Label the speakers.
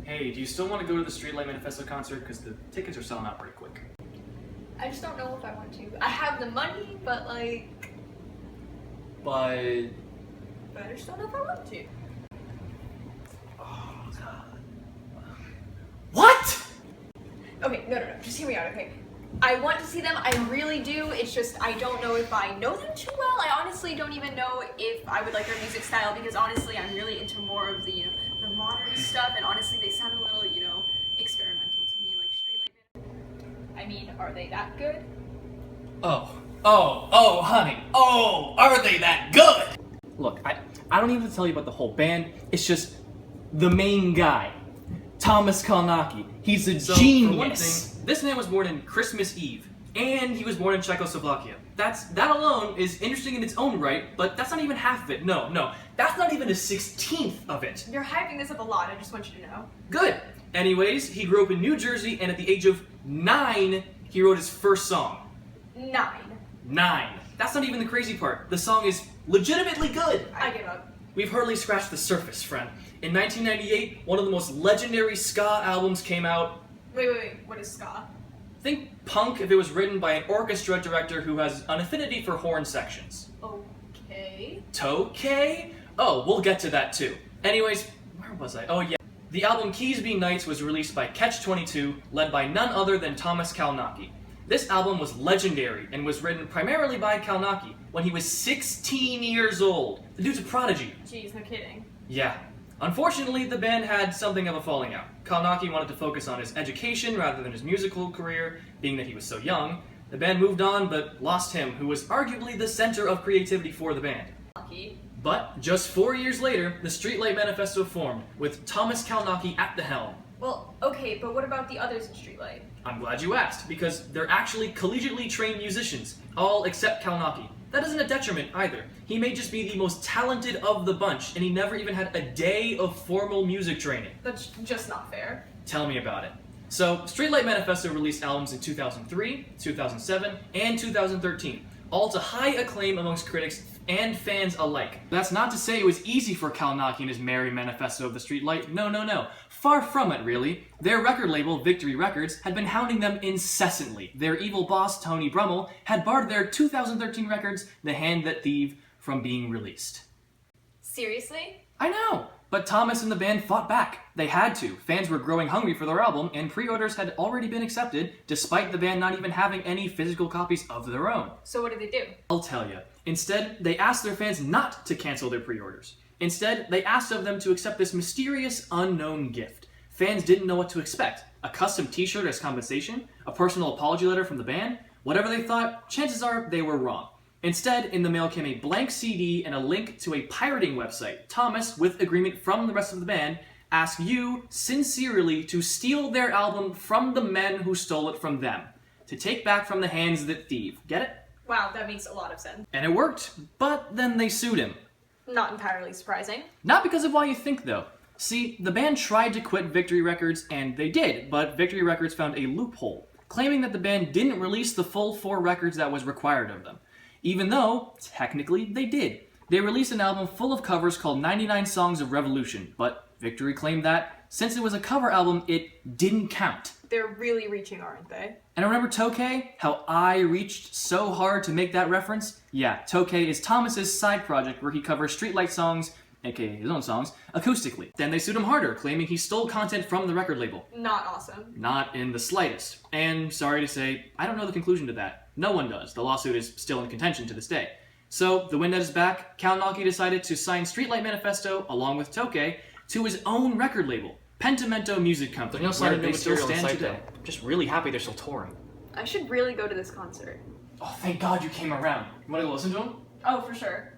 Speaker 1: Hey, do you still want to go to the Streetlight Manifesto concert? Because the tickets are selling out pretty quick.
Speaker 2: I just don't know if I want to. I have the money, but like...
Speaker 1: But
Speaker 2: I just don't know if I want to.
Speaker 1: oh god. What?
Speaker 2: Okay, no. Just hear me out, okay? I want to see them, I really do. It's just, I don't know if I know them too well. I honestly don't even know if I would like their music style because honestly, I'm really into more of the, the modern stuff, and honestly, they sound a little, experimental to me, like Streetlight. I mean, are they that good?
Speaker 1: Oh, honey. Oh, are they that good? Look, I don't even tell you about the whole band. It's just the main guy, Tomas Kalnoky. He's a genius. For one thing, this man was born in Christmas Eve, and he was born in Czechoslovakia. That alone is interesting in its own right, but that's not even half of it. No, that's not even a 16th of it.
Speaker 2: You're hyping this up a lot, I just want you to know.
Speaker 1: Good. Anyways, he grew up in New Jersey, and at the age of 9, he wrote his first song. 9. That's not even the crazy part. The song is legitimately good.
Speaker 2: I give up.
Speaker 1: We've hardly scratched the surface, friend. In 1998, one of the most legendary ska albums came out.
Speaker 2: Wait, what is ska?
Speaker 1: Think punk if it was written by an orchestra director who has an affinity for horn sections.
Speaker 2: Okay.
Speaker 1: Tokay? Oh, we'll get to that too. Anyways, where was I? Oh yeah. The album Keys Be Nights was released by Catch-22, led by none other than Tomas Kalnoky. This album was legendary and was written primarily by Kalnoky when he was 16 years old. The dude's a prodigy.
Speaker 2: Jeez, no kidding.
Speaker 1: Yeah. Unfortunately, the band had something of a falling out. Kalnoky wanted to focus on his education rather than his musical career, being that he was so young. The band moved on, but lost him, who was arguably the center of creativity for the band.
Speaker 2: Lucky.
Speaker 1: But just 4 years later, the Streetlight Manifesto formed, with Tomas Kalnoky at the helm.
Speaker 2: Well, okay, but what about the others in Streetlight?
Speaker 1: I'm glad you asked, because they're actually collegiately trained musicians, all except Kalnoky. That isn't a detriment either. He may just be the most talented of the bunch, and he never even had a day of formal music training.
Speaker 2: That's just not fair.
Speaker 1: Tell me about it. So, Streetlight Manifesto released albums in 2003, 2007, and 2013, all to high acclaim amongst critics and fans alike. That's not to say it was easy for Kalnoky and his merry manifesto of the Streetlight. No. Far from it, really. Their record label, Victory Records, had been hounding them incessantly. Their evil boss, Tony Brummel, had barred their 2013 records, The Hand That Thieve, from being released.
Speaker 2: Seriously?
Speaker 1: I know! But Tomas and the band fought back. They had to. Fans were growing hungry for their album, and pre-orders had already been accepted, despite the band not even having any physical copies of their own.
Speaker 2: So what did they do?
Speaker 1: I'll tell you. Instead, they asked their fans not to cancel their pre-orders. Instead, they asked of them to accept this mysterious, unknown gift. Fans didn't know what to expect. A custom t-shirt as compensation? A personal apology letter from the band? Whatever they thought, chances are they were wrong. Instead, in the mail came a blank CD and a link to a pirating website. Tomas, with agreement from the rest of the band, asked you, sincerely, to steal their album from the men who stole it from them. To take back from the hands that thieve. Get it?
Speaker 2: Wow, that makes a lot of sense.
Speaker 1: And it worked, but then they sued him.
Speaker 2: Not entirely surprising.
Speaker 1: Not because of why you think, though. See, the band tried to quit Victory Records, and they did, but Victory Records found a loophole, claiming that the band didn't release the full 4 records that was required of them. Even though, technically, they did. They released an album full of covers called 99 Songs of Revolution, but Victory claimed that, since it was a cover album, it didn't count.
Speaker 2: They're really reaching, aren't they?
Speaker 1: And remember Tokay? How I reached so hard to make that reference? Yeah, Tokay is Thomas's side project where he covers Streetlight songs, aka his own songs, acoustically. Then they sued him harder, claiming he stole content from the record label.
Speaker 2: Not awesome.
Speaker 1: Not in the slightest. And sorry to say, I don't know the conclusion to that. No one does. The lawsuit is still in contention to this day. So, the wind at his back, Kalnoky decided to sign Streetlight Manifesto, along with Tokay, to his own record label, Pentimento Music Company, where they still stand today. I'm just really happy they're still touring.
Speaker 2: I should really go to this concert.
Speaker 1: Oh, thank God you came around. You want to go listen to him?
Speaker 2: Oh, for sure.